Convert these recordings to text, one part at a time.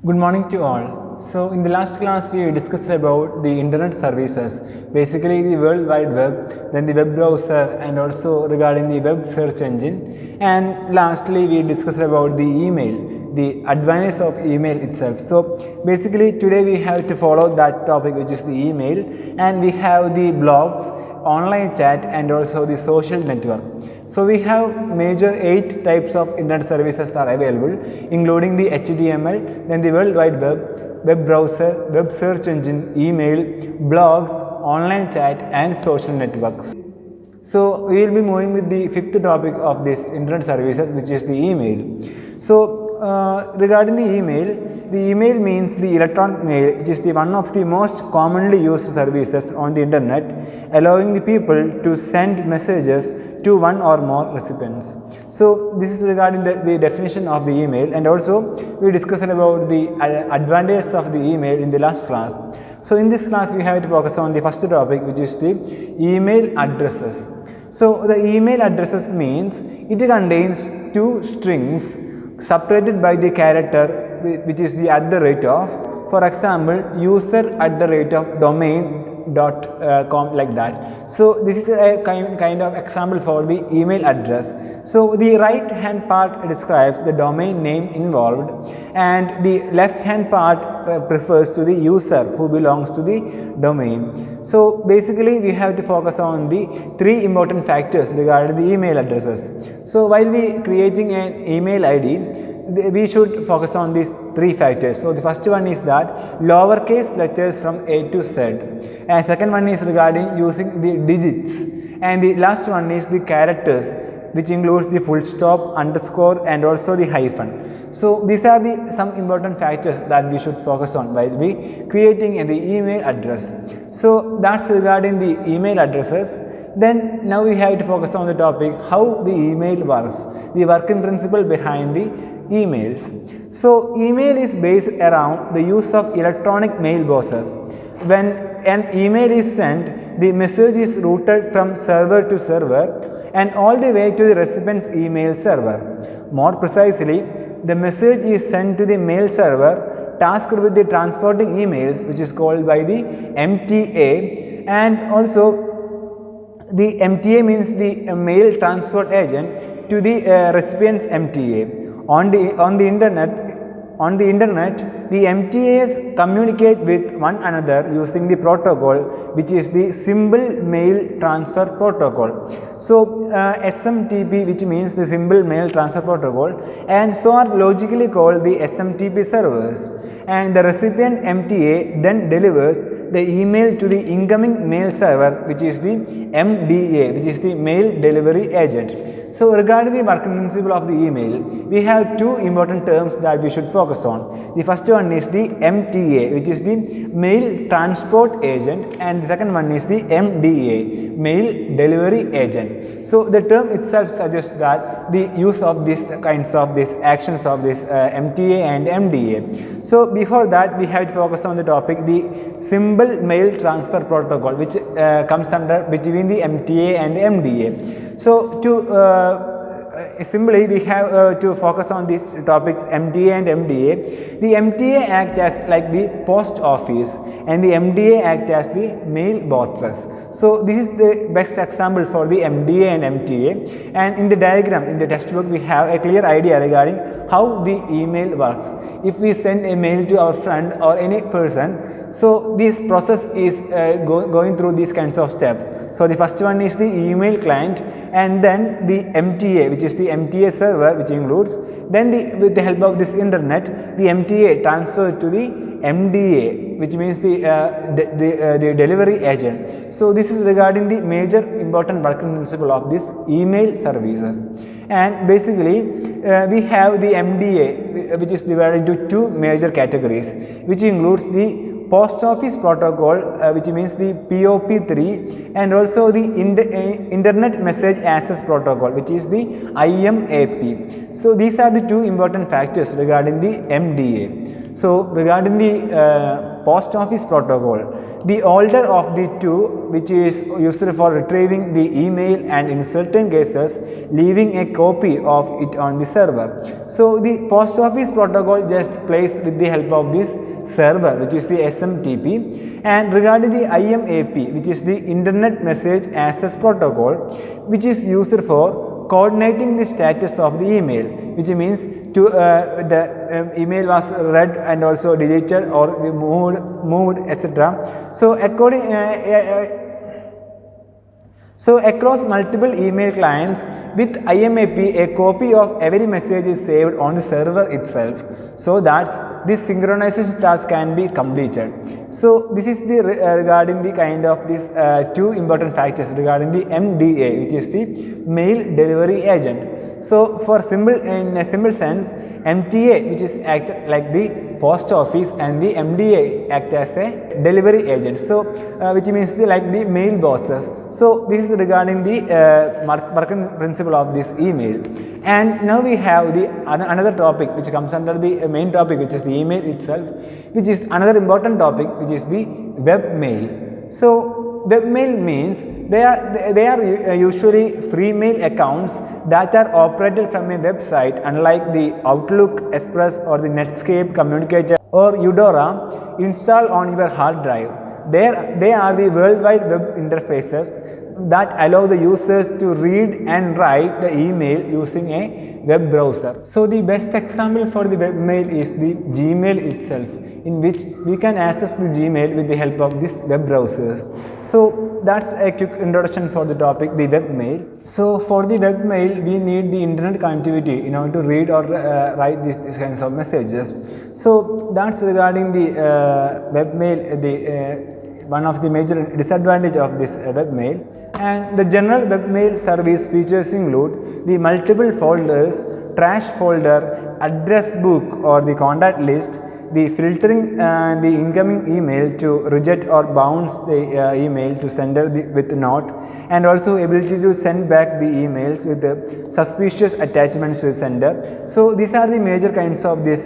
Good morning to all. So in the last class we discussed about the internet services, basically the World Wide Web, then the web browser and also regarding the web search engine, and lastly we discussed about the email, the advantage of email itself. So basically today we have to follow that topic, which is the email, and we have the blogs, online chat and also the social network. So we have major 8 types of internet services that are available, including the HTML, then the World Wide Web, web browser, web search engine, email, blogs, online chat and social networks. So we will be moving with the 5th topic of this internet services, which is the email. So regarding the email means the electronic mail, which is the one of the most commonly used services on the internet, allowing the people to send messages to one or more recipients. So this is regarding the definition of the email, and also we discussed about the advantages of the email in the last class. So in this class we have to focus on the first topic, which is the email addresses. So the email addresses means it contains 2 strings separated by the character which is the @ of, for example, user@domain.com, like that. So this is a kind of example for the email address. So the right hand part describes the domain name involved, and the left hand part refers to the user who belongs to the domain. So basically we have to focus on the 3 important factors regarding the email addresses. So while we creating an email ID, we should focus on these 3 factors. So the first one is that lowercase letters from A to Z, and second one is regarding using the digits, and the last one is the characters, which includes the full stop, underscore and also the hyphen. So these are the some important factors that we should focus on while we creating the email address. So that's regarding the email addresses. Then now we have to focus on the topic how the email works, the working principle behind the emails. So email is based around the use of electronic mailboxes. When an email is sent, the message is routed from server to server and all the way to the recipient's email server. More precisely, the message is sent to the mail server tasked with the transporting emails, which is called by the MTA, and also the MTA means the mail transport agent to the recipient's MTA. On the internet, the MTAs communicate with one another using the protocol, which is the Simple Mail Transfer Protocol. So SMTP, which means the Simple Mail Transfer Protocol, and so are logically called the SMTP servers. And the recipient MTA then delivers the email to the incoming mail server, which is the MDA, which is the mail delivery agent. So regarding the working principle of the email, we have 2 important terms that we should focus on. The first one is the MTA, which is the mail transport agent, and the second one is the MDA, mail delivery agent. So the term itself suggests that the use of these kinds of these actions of this MTA and MDA. So before that we have to focus on the topic the Simple Mail Transfer Protocol, which comes under between the MTA and MDA. So to simply we have to focus on these topics MTA and MDA. The MTA act as like the post office and the MDA act as the mailboxes. So this is the best example for the MDA and MTA, and in the diagram in the textbook we have a clear idea regarding how the email works. If we send a mail to our friend or any person, so this process is going through these kinds of steps. So the first one is the email client, and then the MTA, which is the MTA server, which includes then with the help of this internet, the MTA transferred to the MDA, which means the delivery agent. So this is regarding the major important working principle of this email services. And basically we have the MDA, which is divided into 2 major categories, which includes the Post Office Protocol, which means the POP3, and also the Internet Message Access Protocol, which is the IMAP. So these are the 2 important factors regarding the MDA. So regarding the Post Office Protocol, the older of the two, which is used for retrieving the email and in certain cases leaving a copy of it on the server. So the post office protocol just plays with the help of this server, which is the SMTP, and regarding the IMAP, which is the Internet Message Access Protocol, which is used for coordinating the status of the email, which means to the email was read and also deleted or moved etc. So across multiple email clients with IMAP, a copy of every message is saved on the server itself, so that this synchronization task can be completed. So this is the regarding the kind of these two important factors regarding the MDA, which is the mail delivery agent. So for in a simple sense, MTA, which is act like the post office, and the MDA act as a delivery agent, so which means like the mail boxes. So this is regarding the working principle of this email. And now we have the another topic which comes under the main topic, which is the email itself, which is another important topic, which is the web mail. So webmail means they are usually free mail accounts that are operated from a website, unlike the Outlook, Express or the Netscape Communicator or Eudora installed on your hard drive. They are the worldwide web interfaces that allow the users to read and write the email using a web browser. So the best example for the webmail is the Gmail itself, in which we can access the Gmail with the help of these web browsers. So that's a quick introduction for the topic, the webmail. So for the webmail, we need the internet connectivity in order to read or write these kinds of messages. So that's regarding the webmail, the one of the major disadvantage of this webmail. And the general webmail service features include the multiple folders, trash folder, address book or the contact list, the filtering the incoming email to reject or bounce the email to sender with note, and also ability to send back the emails with the suspicious attachments to the sender. So these are the major kinds of these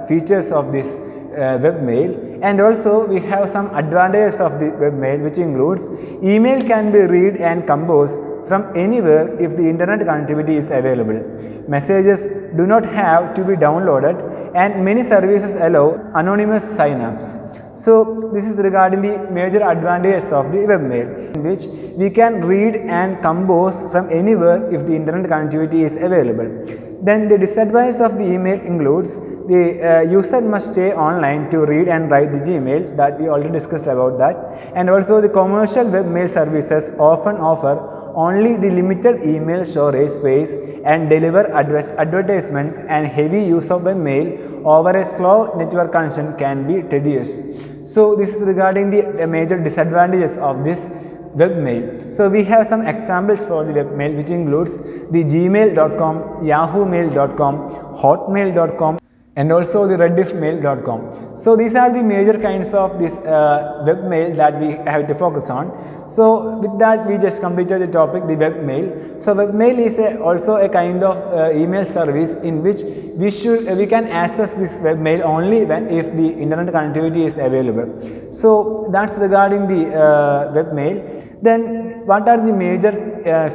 features of this webmail. And also we have some advantages of the webmail, which includes email can be read and composed from anywhere if the internet connectivity is available. Messages do not have to be downloaded, and many services allow anonymous sign-ups. So this is regarding the major advantages of the webmail, in which we can read and compose from anywhere if the internet connectivity is available. Then the disadvantage of the email includes the user must stay online to read and write the Gmail, that we already discussed about that. And also the commercial webmail services often offer only the limited email storage space and deliver advertisements, and heavy use of webmail over a slow network connection can be tedious. So this is regarding the major disadvantages of this webmail. So we have some examples for the webmail, which includes the gmail.com, yahoomail.com, hotmail.com, and also the rediffmail.com. So these are the major kinds of this webmail that we have to focus on. So with that, we just completed the topic, the webmail. So webmail is also a kind of email service in which we can access this webmail only when if the internet connectivity is available. So that's regarding the webmail. Then what are the major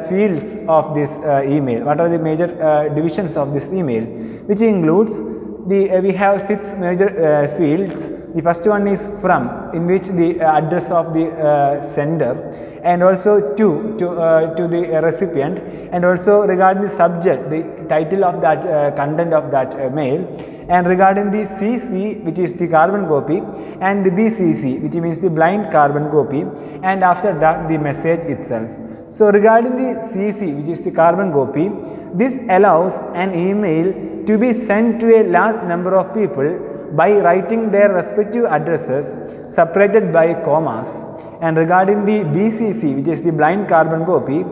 fields of this email? What are the major divisions of this email? Which includes we have 6 major fields. The first one is from, in which the address of the sender, and also to the recipient, and also regarding the subject, the title of that content of that mail, and regarding the CC, which is the carbon copy, and the BCC, which means the blind carbon copy, and after that the message itself. So regarding the CC, which is the carbon copy, this allows an email to be sent to a large number of people by writing their respective addresses separated by commas. And regarding the BCC, which is the blind carbon copy,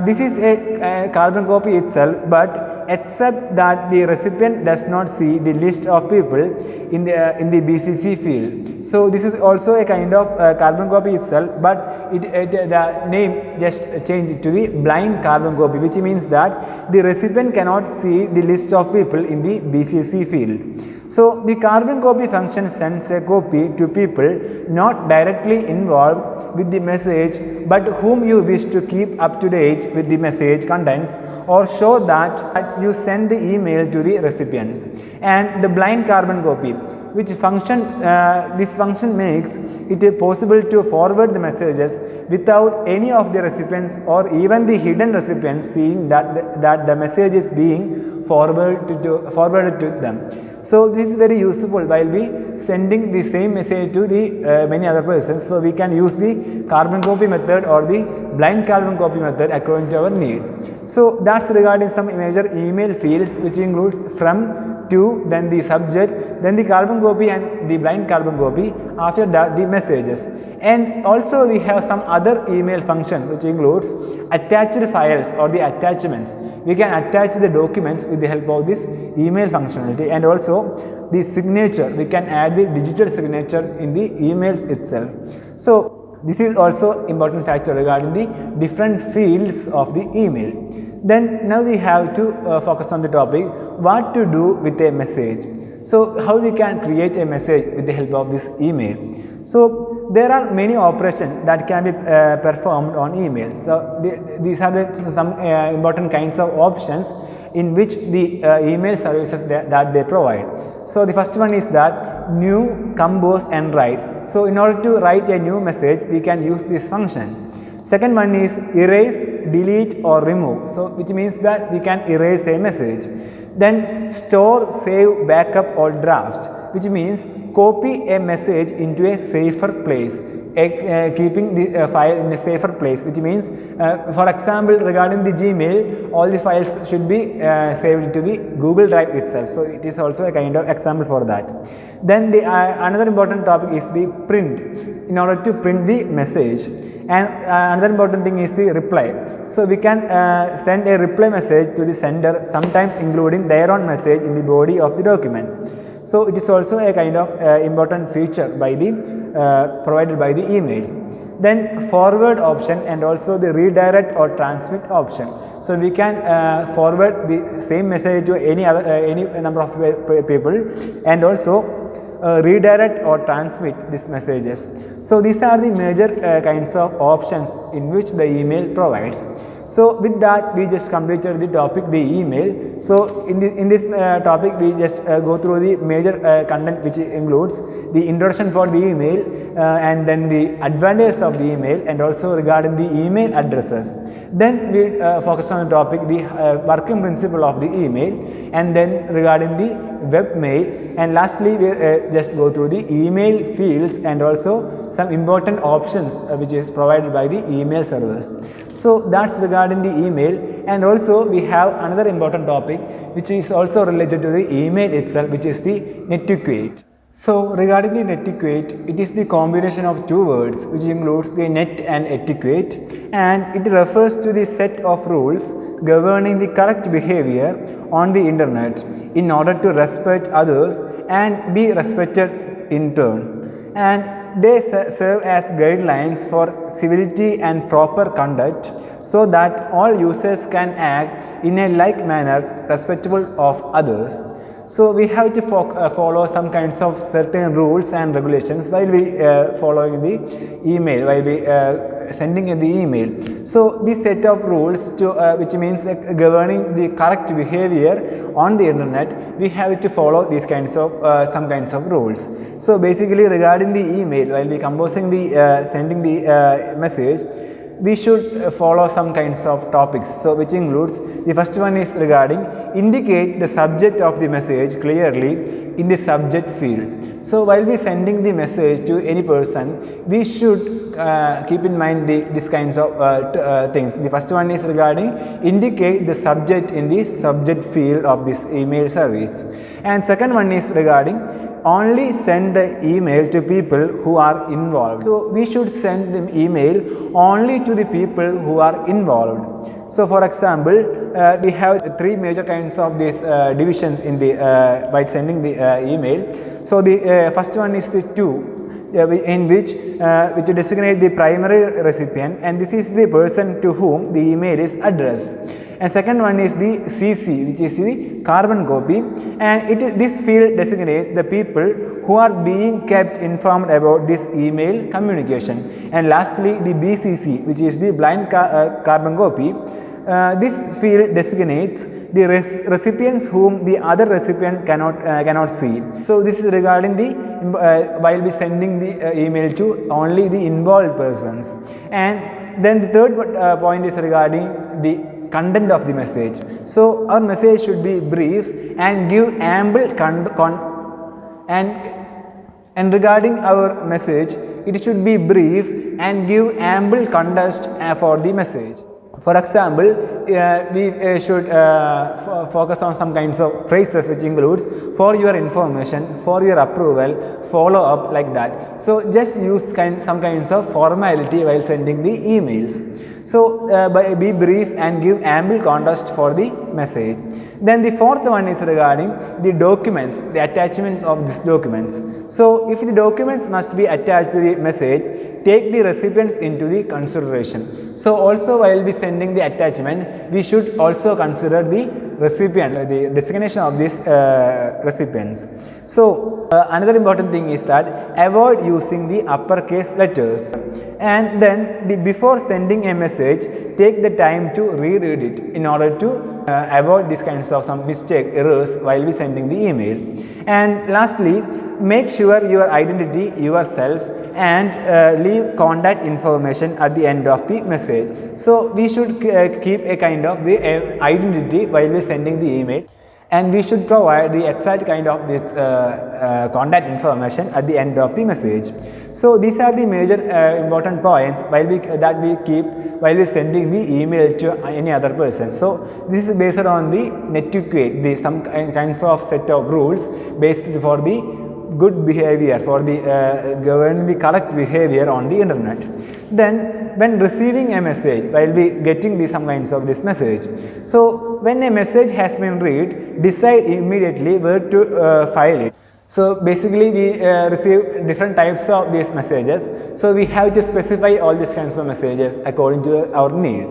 this is a carbon copy itself, but except that the recipient does not see the list of people in the BCC field. So this is also a kind of carbon copy itself, but the name just changed to the blind carbon copy, which means that the recipient cannot see the list of people in the BCC field. So the carbon copy function sends a copy to people not directly involved with the message but whom you wish to keep up to date with the message contents or show that you send the email to the recipients. And the blind carbon copy, which function this function makes it possible to forward the messages without any of the recipients or even the hidden recipients seeing that the message is being forwarded to them. So this is very useful while we sending the same message to the many other persons. So we can use the carbon copy method or the blind carbon copy method according to our need. So that's regarding some major email fields, which includes from, to, then the subject, then the carbon copy and the blind carbon copy, after that the messages. And also we have some other email functions, which includes attached files or the attachments. We can attach the documents with the help of this email functionality, and also the signature, we can add the digital signature in the emails itself. So this is also important factor regarding the different fields of the email. Then now we have to focus on the topic what to do with a message. So how we can create a message with the help of this email. So there are many operations that can be performed on emails. So these are some important kinds of options in which the email services that they provide. So the first one is that new, compose and write. So in order to write a new message, we can use this function. Second one is erase, delete or remove. So which means that we can erase a message. Then store, save, backup or draft, which means copy a message into a safer place, keeping the file in a safer place, which means for example regarding the Gmail, all the files should be saved to the Google Drive itself. So it is also a kind of example for that. Then the another important topic is the print, in order to print the message. And another important thing is the reply. So we can send a reply message to the sender, sometimes including their own message in the body of the document. So it is also a kind of important feature by the provided by the email. Then forward option and also the redirect or transmit option. So we can forward the same message to any other any number of people, and also redirect or transmit these messages. So these are the major kinds of options in which the email provides. So with that we just completed the topic, the email. So in this topic we just go through the major content, which includes the introduction for the email and then the advantages of the email, and also regarding the email addresses. Then we focus on the topic, the working principle of the email, and then regarding the web mail, and lastly we just go through the email fields and also some important options which is provided by the email servers. So that's regarding the email. And also we have another important topic which is also related to the email itself, which is the netiquette. So regarding the netiquette, it is the combination of two words which includes the net and etiquette, and it refers to the set of rules governing the correct behavior on the internet in order to respect others and be respected in turn. And they serve as guidelines for civility and proper conduct, so that all users can act in a like manner respectful of others. So we have to follow some kinds of certain rules and regulations while we following the email, while we sending the email. So this set of rules to which means governing the correct behavior on the internet, we have to follow these kinds of some kinds of rules. So basically regarding the email, while we composing the sending the message, we should follow some kinds of topics. So which includes, the first one is regarding indicate the subject of the message clearly in the subject field. So while we sending the message to any person, we should keep in mind these kinds of things. The first one is regarding indicate the subject in the subject field of this email service, and second one is regarding only send the email to people who are involved. So we should send the email only to the people who are involved. So for example, we have three major kinds of these divisions in the by sending the email. So the first one is the to, in which designate the primary recipient, and this is the person to whom the email is addressed. And second one is the CC, which is the carbon copy, and this field designates the people who are being kept informed about this email communication. And lastly, the BCC, which is the blind carbon copy. This field designates the recipients whom the other recipients cannot see. So this is regarding the while we sending the email to only the involved persons. And then the third point is regarding the content of the message. So our message should be brief and give ample and regarding our message, it should be brief and give ample context for the message. For example, we should focus on some kinds of phrases which includes for your information, for your approval, follow up, like that. So just use some kinds of formality while sending the emails. So be brief and give ample context for the message. Then the fourth one is regarding the documents, the attachments of these documents. So if the documents must be attached to the message, take the recipients into the consideration. So also while we sending the attachment, we should also consider the recipient, the designation of these recipients. So another important thing is that avoid using the uppercase letters. And then before sending a message, take the time to reread it in order to avoid these kinds of some mistake errors while we sending the email. And lastly, make sure your identity yourself and leave contact information at the end of the message. So we should keep a kind of the identity while we sending the email, and we should provide the exact kind of this contact information at the end of the message. So these are the major important points while we keep while we sending the email to any other person. So this is based on the netiquette, some kinds of set of rules based for the good behavior, for the governing the correct behavior on the internet. Then when receiving a message, while we getting some kinds of this message, so when a message has been read, decide immediately where to file it. So basically we receive different types of these messages, so we have to specify all these kinds of messages according to our need.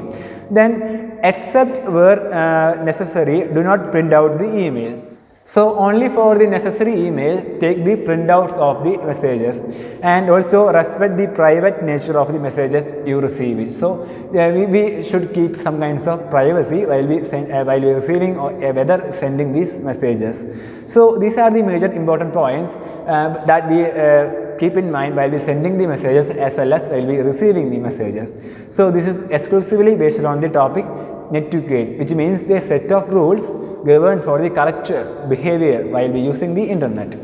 Then except where necessary, do not print out the emails. So only for the necessary email, take the printouts of the messages, and also respect the private nature of the messages you receive it. So we should keep some kinds of privacy while we receiving or whether sending these messages. So these are the major important points that we keep in mind while we sending the messages as well as while we receiving the messages. So this is exclusively based on the topic netiquette, which means the set of rules governed for the correct behavior while we using the internet.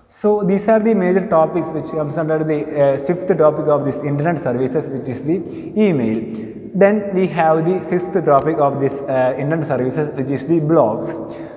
So these are the major topics which comes under the fifth topic of this internet services, which is the email. Then we have the sixth topic of this internet services, which is the blogs.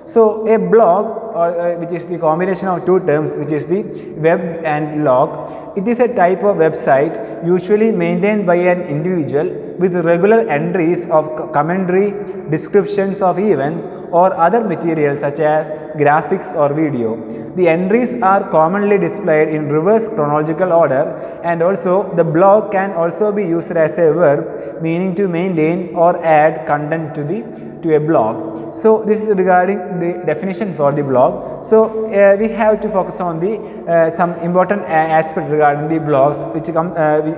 So a blog, which is the combination of two terms, which is the web and log, it is a type of website usually maintained by an individual with regular entries of commentary, descriptions of events or other material such as graphics or video. The entries are commonly displayed in reverse chronological order, and also the blog can also be used as a verb meaning to maintain or add content to a blog. So this is regarding the definition for the blog. So we have to focus on the some important aspect regarding the blogs, which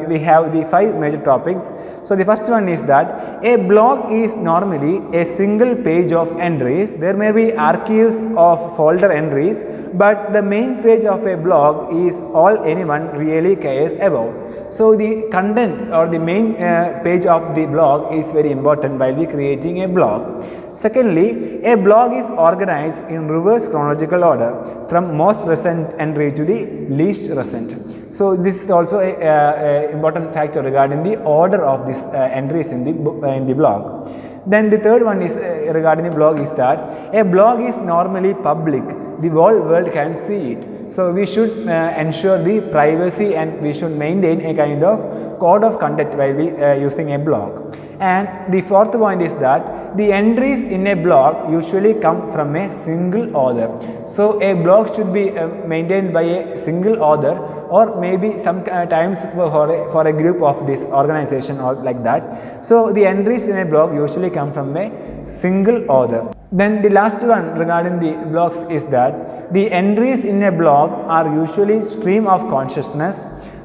we have the 5 major topics. So the first one is that a blog is normally a single page of entries. There may be archives of folder entries, but the main page of a blog is all anyone really cares about. So the content or the main page of the blog is very important while we creating a blog. Secondly, a blog is organized in reverse chronological order from most recent entry to the least recent. So this is also a important factor regarding the order of these entries in the blog. Then the third one is regarding the blog is that a blog is normally public. The whole world can see it. So we should ensure the privacy, and we should maintain a kind of code of conduct while we using a blog. And the fourth point is that the entries in a blog usually come from a single author. So a blog should be maintained by a single author or maybe sometimes for a group of this organization or like that. So the entries in a blog usually come from a single author. Then the last one regarding the blogs is that the entries in a blog are usually stream of consciousness.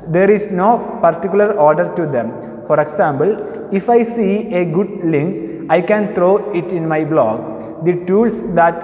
There is no particular order to them. For example, if I see a good link, I can throw it in my blog. The tools that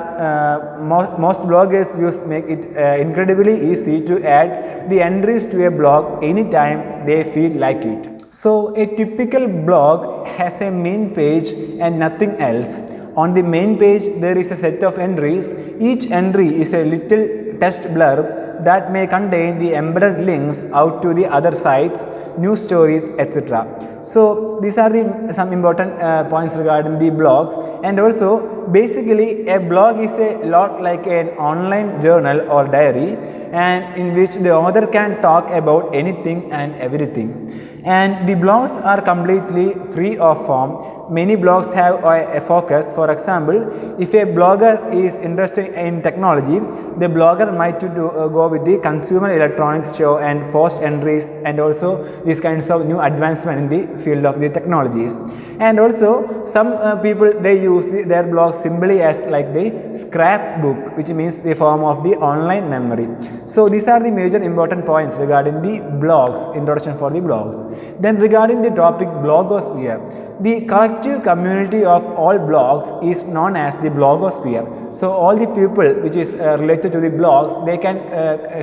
most bloggers use make it incredibly easy to add the entries to a blog anytime they feel like it. So a typical blog has a main page and nothing else. On the main page there is a set of entries. Each entry is a little text blurb that may contain the embedded links out to the other sites, news stories, etc. So these are some important points regarding the blogs. And also basically a blog is a lot like an online journal or diary, and in which the author can talk about anything and everything. And the blogs are completely free of form. Many blogs have a focus. For example, if a blogger is interested in technology, the blogger might go with the consumer electronics show and post entries and also these kinds of new advancement in the field of the technologies. And also some people, they use their blog simply as like the scrapbook, which means the form of the online memory. So these are the major important points regarding the blogs, introduction for the blogs. Then regarding the topic blogosphere, the collective community of all blogs is known as the blogosphere. So all the people which is related to the blogs, they can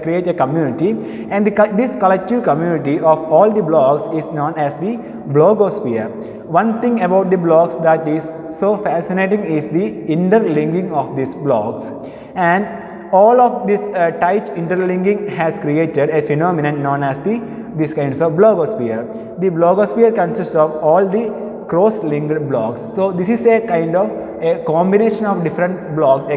create a community, and this collective community of all the blogs is known as the blogosphere. One thing about the blogs that is so fascinating is the interlinking of these blogs, and all of this tight interlinking has created a phenomenon known as these kinds of blogosphere. The blogosphere consists of all the cross-linked blogs. So this is a kind of a combination of different blogs, a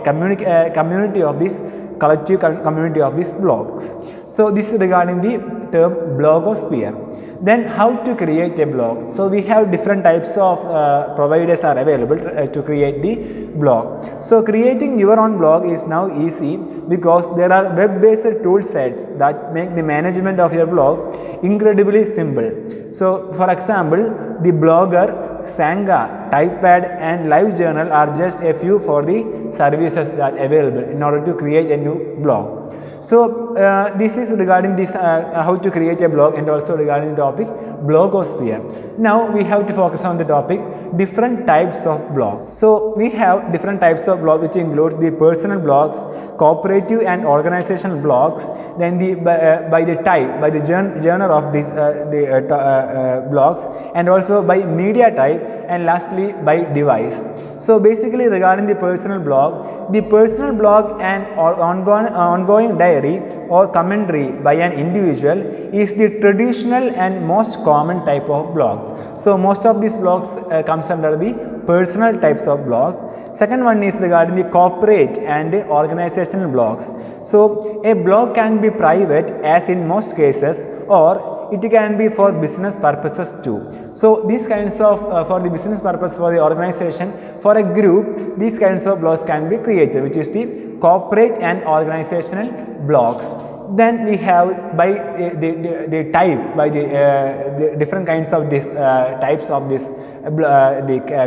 community of this collective community of these blogs. So this is regarding the term blogosphere. Then how to create a blog? So we have different types of providers are available to create the blog. So creating your own blog is now easy because there are web-based tool sets that make the management of your blog incredibly simple. So for example, the Blogger, Xanga, Typepad and LiveJournal are just a few for the services that are available in order to create a new blog. So this is regarding this how to create a blog, and also regarding the topic blogosphere. Now we have to focus on the topic different types of blogs. So we have different types of blogs, which includes the personal blogs, cooperative and organizational blogs, then the by the type, by the genre of these blogs, and also by media type, and lastly by device. So basically regarding the personal blog, the personal blog and ongoing diary or commentary by an individual is the traditional and most common type of blog. So most of these blogs comes under the personal types of blogs. Second one is regarding the corporate and the organizational blogs. So a blog can be private as in most cases, or it can be for business purposes too. So these kinds of for the business purpose, for the organization, for a group, these kinds of blogs can be created, which is the corporate and organizational blogs. Then we have by the type, by the different kinds of this types of this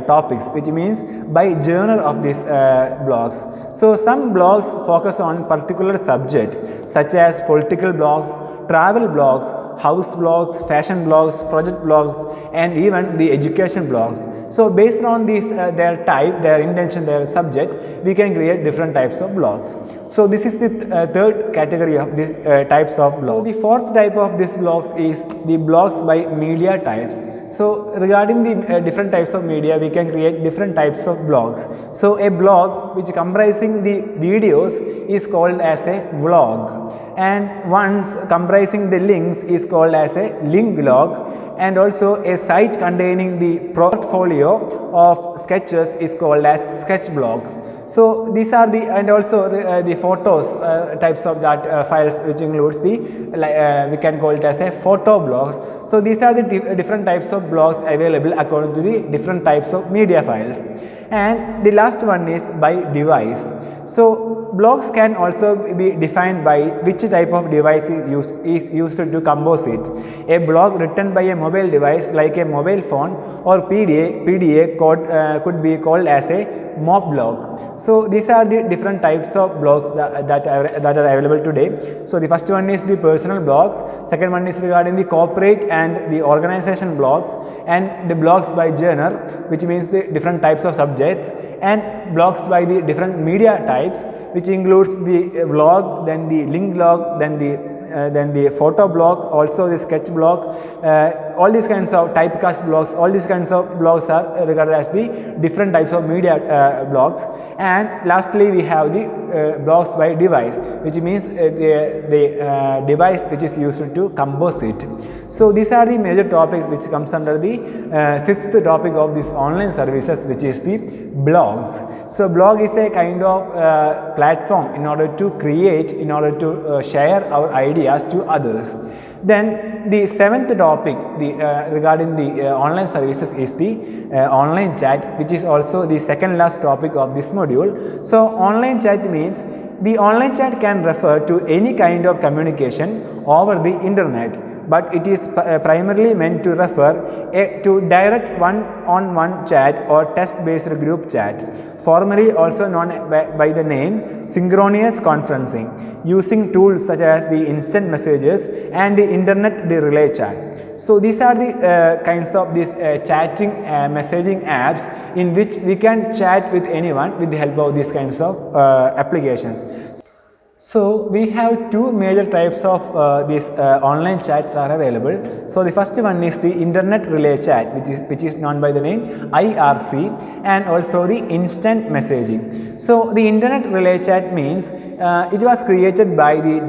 topics, which means by genre of these blogs. So some blogs focus on particular subject, such as political blogs, travel blogs, house blogs, fashion blogs, project blogs, and even the education blogs. So based on these their type, their intention, their subject, we can create different types of blogs. So this is the third category of these types of blogs. So the fourth type of these blogs is the blogs by media types. So regarding the different types of media, we can create different types of blogs. So a blog which comprising the videos is called as a vlog, and ones comprising the links is called as a link blog, and also a site containing the portfolio of sketches is called as sketch blogs. So these are the, and also the photos types of that files, which includes the we can call it as a photo blogs. So these are the different types of blogs available according to the different types of media files. And the last one is by device. So blogs can also be defined by which type of device is used to compose it. A blog written by a mobile device like a mobile phone or PDA could be called as a mock blog. So these are the different types of blogs that are available today. So the first one is the personal blogs, second one is regarding the corporate and the organization blogs, and the blogs by genre, which means the different types of subjects, and blogs by the different media types, which includes the vlog, then the link blog, then the photo blog, also the sketch blog. All these kinds of typecast blogs, all these kinds of blogs are regarded as the different types of media blogs. And lastly, we have the blogs by device, which means the device which is used to compose it. So these are the major topics which comes under the sixth topic of this online services, which is the blogs. So blog is a kind of platform in order to create, in order to share our ideas to others. Then the seventh topic regarding the online services is the online chat, which is also the second last topic of this module. So online chat means the online chat can refer to any kind of communication over the internet, but it is primarily meant to refer to direct one-on-one chat or text-based group chat, formerly also known by the name synchronous conferencing, using tools such as the instant messages and the internet the relay chat. So these are the kinds of these chatting messaging apps in which we can chat with anyone with the help of these kinds of applications. So we have two major types of these online chats are available. So the first one is the internet relay chat, which is known by the name IRC, and also the instant messaging. So the internet relay chat means it was created by the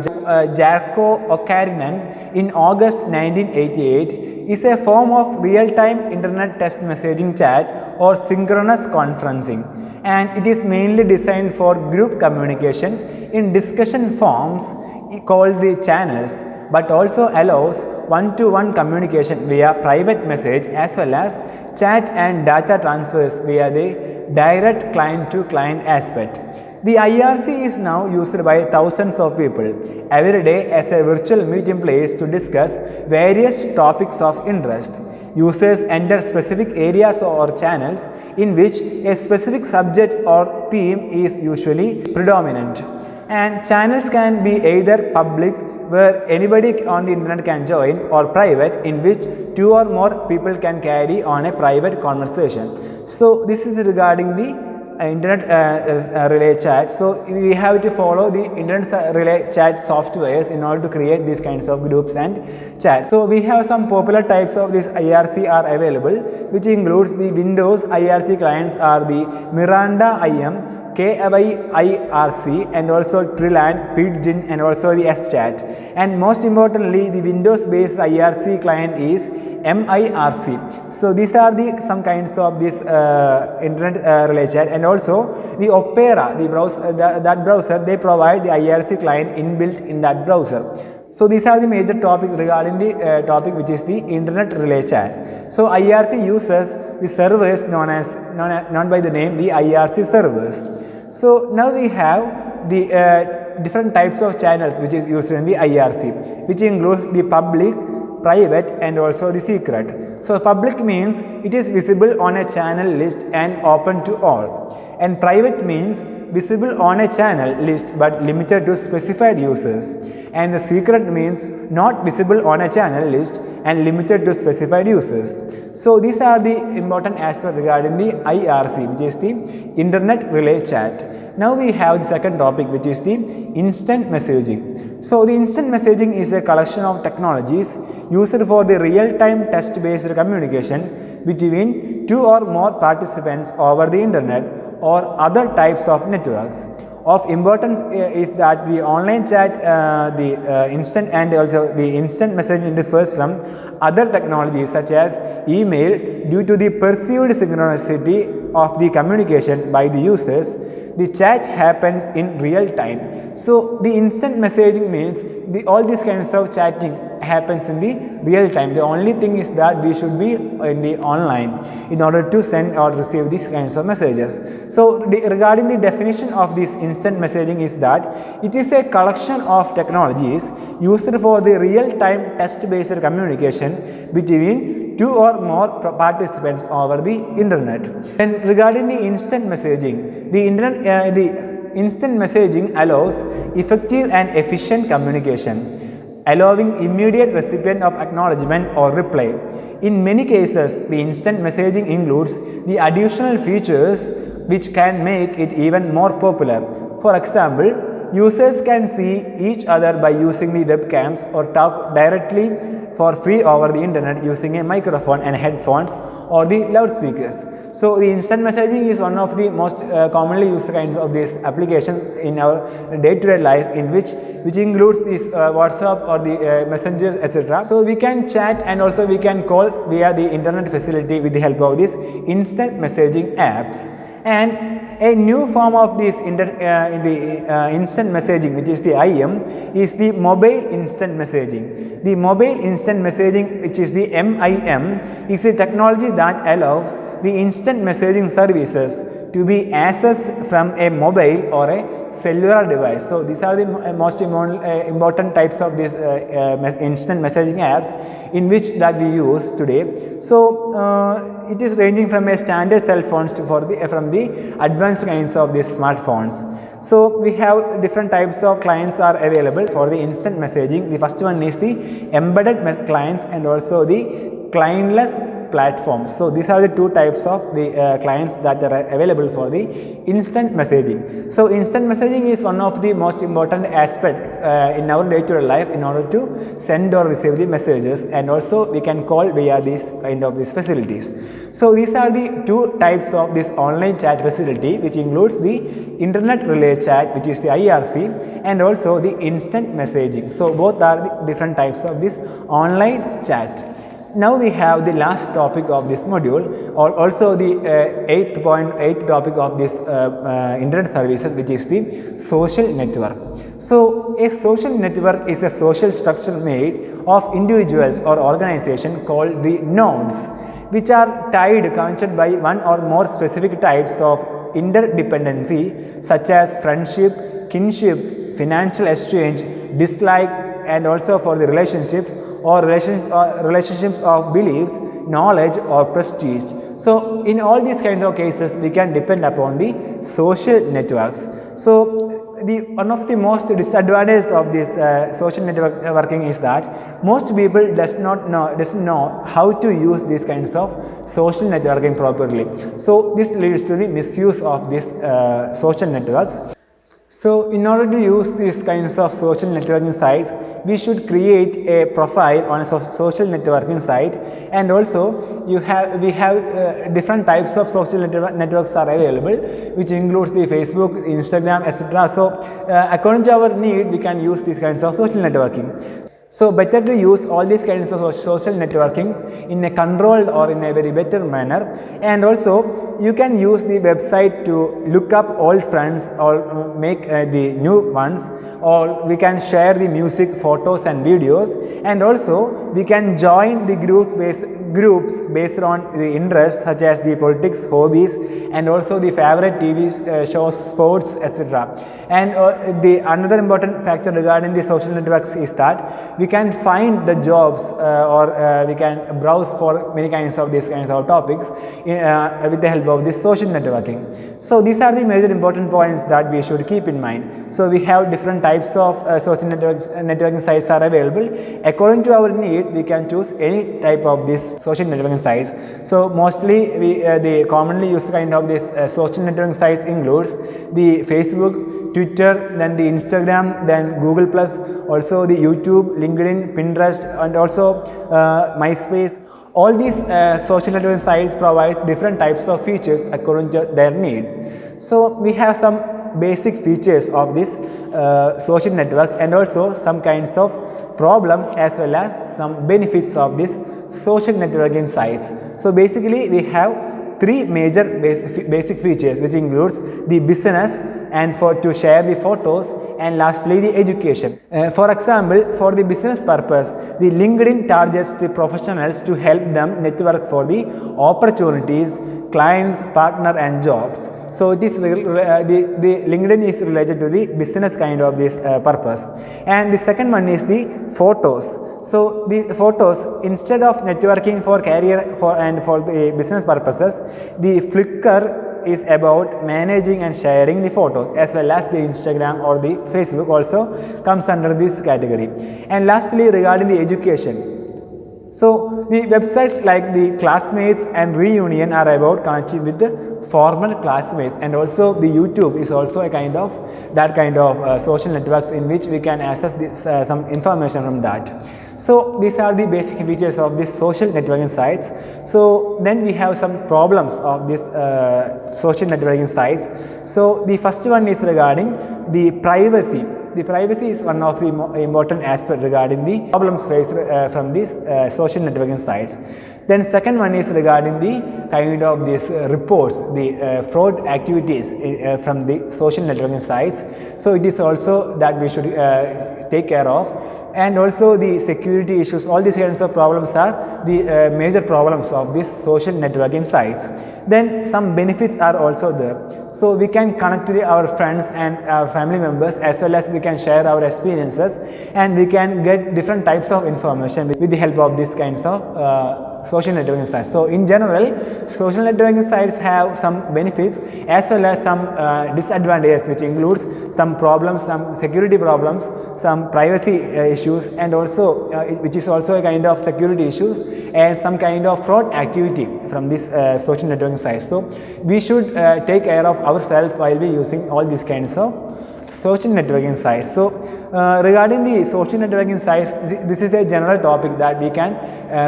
Jarkko Okarinen in August 1988. Is a form of real-time internet text messaging chat or synchronous conferencing, and it is mainly designed for group communication in discussion forums called the channels, but also allows one-to-one communication via private message as well as chat and data transfers via the direct client-to-client aspect. The IRC is now used by thousands of people every day as a virtual meeting place to discuss various topics of interest. Users enter specific areas or channels in which a specific subject or theme is usually predominant. And channels can be either public, where anybody on the internet can join, or private, in which two or more people can carry on a private conversation. So this is regarding the internet relay chat. So we have to follow the internet relay chat softwares in order to create these kinds of groups and chats. So we have some popular types of this IRC are available, which includes the Windows IRC clients are the Miranda IM, KYIRC, and also Trilland, Pidgin, and also the SChat. And most importantly, the Windows based IRC client is MIRC. So these are the some kinds of this internet relay chat. And also the Opera, the browser, that browser, they provide the IRC client inbuilt in that browser. So these are the major topics regarding the topic which is the internet relay chat. So IRC uses the servers known by the name the IRC servers. So now we have the different types of channels which is used in the IRC, which includes the public, private, and also the secret. So public means it is visible on a channel list and open to all, and private means visible on a channel list but limited to specified users, and the secret means not visible on a channel list and limited to specified users. So these are the important aspects regarding the IRC, which is the internet relay chat. Now we have the second topic, which is the instant messaging. So the instant messaging is a collection of technologies used for the real-time text-based communication between two or more participants over the internet or other types of networks. Of importance is that the online chat, instant and also the instant messaging differs from other technologies such as email due to the perceived synchronicity of the communication by the users. The chat happens in real time. So the instant messaging means all these kinds of chatting happens in the real time. The only thing is that we should be in the online in order to send or receive these kinds of messages. So regarding the definition of this instant messaging is that it is a collection of technologies used for the real-time text-based communication between two or more participants over the internet. And regarding the instant messaging, the instant messaging allows effective and efficient communication, allowing immediate recipient of acknowledgement or reply. In many cases, the instant messaging includes the additional features which can make it even more popular. For example, users can see each other by using the webcams or talk directly for free over the internet using a microphone and headphones or the loudspeakers. So the instant messaging is one of the most commonly used kinds of these applications in our day-to-day life, in which includes this WhatsApp or the messengers, etc. So we can chat and also we can call via the internet facility with the help of these instant messaging apps. And a new form of this instant messaging, which is the IM, is the mobile instant messaging. The mobile instant messaging, which is the MIM, is a technology that allows the instant messaging services to be accessed from a mobile or a cellular device. So these are the most important types of these instant messaging apps in which that we use today. So it is ranging from a standard cell phones to from the advanced kinds of these smartphones. So we have different types of clients are available for the instant messaging. The first one is the embedded clients and also the clientless platforms. So these are the two types of the clients that are available for the instant messaging. So instant messaging is one of the most important aspect in our day-to-day life in order to send or receive the messages, and also we can call via these kind of these facilities. So these are the two types of this online chat facility, which includes the internet relay chat, which is the IRC, and also the instant messaging. So both are the different types of this online chat. Now we have the last topic of this module, or also the 8th topic of this internet services, which is the social network. So a social network is a social structure made of individuals or organization called the nodes, which are connected by one or more specific types of interdependency, such as friendship, kinship, financial exchange, dislike, and also for the relationships or relationships of beliefs, knowledge, or prestige. So in all these kinds of cases, we can depend upon the social networks. So one of the most disadvantages of this social networking is that most people doesn't know how to use these kinds of social networking properly. So this leads to the misuse of these social networks. So in order to use these kinds of social networking sites, we should create a profile on a social networking site, and also we have different types of social networks are available, which includes the Facebook, Instagram, etc. So according to our need, we can use these kinds of social networking. So better to use all these kinds of social networking in a controlled or in a very better manner. And also you can use the website to look up old friends or make the new ones, or we can share the music, photos and videos, and also we can join the groups based on the interests, such as the politics, hobbies, and also the favorite TV shows, sports, etc. And another important factor regarding the social networks is that we can find the jobs or we can browse for many kinds of these kinds of topics with the help of this social networking. So these are the major important points that we should keep in mind. So we have different types of social networking sites are available. According to our need, we can choose any type of these social networking sites. So mostly the commonly used kind of these social networking sites includes the Facebook, Twitter, then the Instagram, then Google+, also the YouTube, LinkedIn, Pinterest, and also MySpace. All these social networking sites provide different types of features according to their need. So we have some basic features of this social networks, and also some kinds of problems as well as some benefits of this social networking sites. So basically we have three major basic features, which includes the business and to share the photos, and lastly the education. For example, for the business purpose, the LinkedIn targets the professionals to help them network for the opportunities, clients, partner and jobs. So it is the LinkedIn is related to the business kind of this purpose. And the second one is the photos. So the photos, instead of networking for career and for the business purposes, the Flickr is about managing and sharing the photos, as well as the Instagram or the Facebook also comes under this category. And lastly, regarding the education, so the websites like the Classmates and Reunion are about connecting with the former classmates, and also the YouTube is also a kind of that kind of social networks in which we can access this, some information from that. So these are the basic features of these social networking sites. So then we have some problems of this social networking sites. So the first one is regarding the privacy. The privacy is one of the important aspects regarding the problems faced from these social networking sites. Then second one is regarding the kind of these reports, the fraud activities from the social networking sites. So it is also that we should take care of. And also the security issues, all these kinds of problems are the major problems of these social networking sites. Then some benefits are also there. So we can connect to our friends and our family members, as well as we can share our experiences, and we can get different types of information with the help of these kinds of social networking sites. So in general, social networking sites have some benefits as well as some disadvantages, which includes some problems, some security problems, some privacy issues, and also which is also a kind of security issues, and some kind of fraud activity from this social networking sites. So we should take care of ourselves while we using all these kinds of social networking sites. So regarding the social networking sites, this is a general topic that we can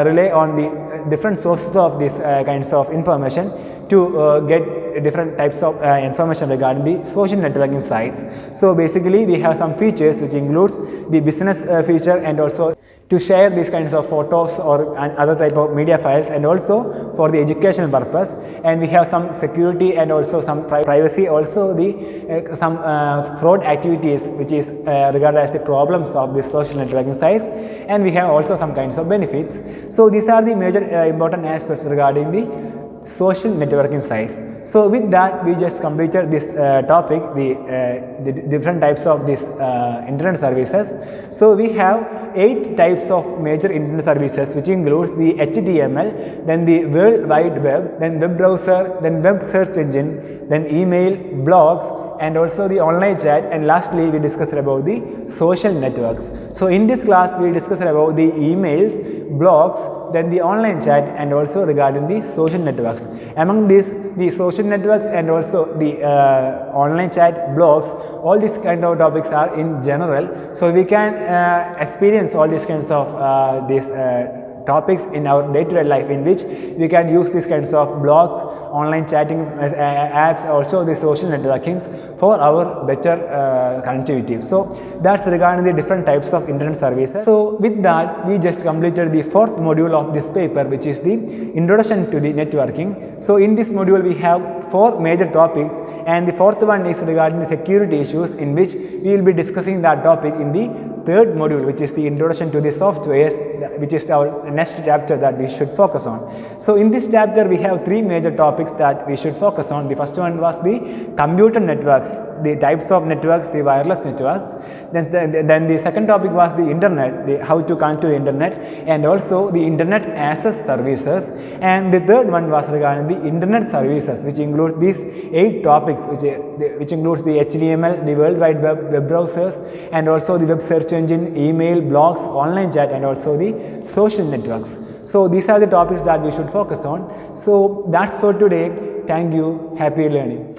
rely on the different sources of these kinds of information to get different types of information regarding the social networking sites. So basically we have some features which includes the business feature, and also to share these kinds of photos or other type of media files, and also for the educational purpose. And we have some security and also some privacy, also the some fraud activities which is regarded as the problems of the social networking sites, and we have also some kinds of benefits. So these are the major important aspects regarding the social networking sites. So with that, we just completed this topic, the different types of these internet services. So we have 8 types of major internet services, which includes the HTML, then the World Wide Web, then web browser, then web search engine, then email, blogs, and also the online chat, and lastly we discussed about the social networks. So in this class we discussed about the emails, blogs, then the online chat, and also regarding the social networks. Among these, the social networks and also the online chat, blogs, all these kind of topics are in general. So we can experience all these kinds of these topics in our day-to-day life, in which we can use these kinds of blogs, online chatting apps, also the social networkings for our better connectivity. So that's regarding the different types of internet services. So with that, we just completed the 4th module of this paper, which is the introduction to the networking. So in this module we have 4 major topics, and the 4th one is regarding the security issues, in which we will be discussing that topic in the 3rd module, which is the introduction to the softwares, which is our next chapter that we should focus on. So in this chapter we have 3 major topics that we should focus on. The first one was the computer networks, the types of networks, the wireless networks. Then the second topic was the internet, how to connect to the internet, and also the internet access services. And the third one was regarding the internet services, which includes these 8 topics, which includes the HTML, the World Wide Web, web browsers, and also the web search engine, email, blogs, online chat, and also the social networks. So these are the topics that we should focus on. So that's for today. Thank you. Happy learning.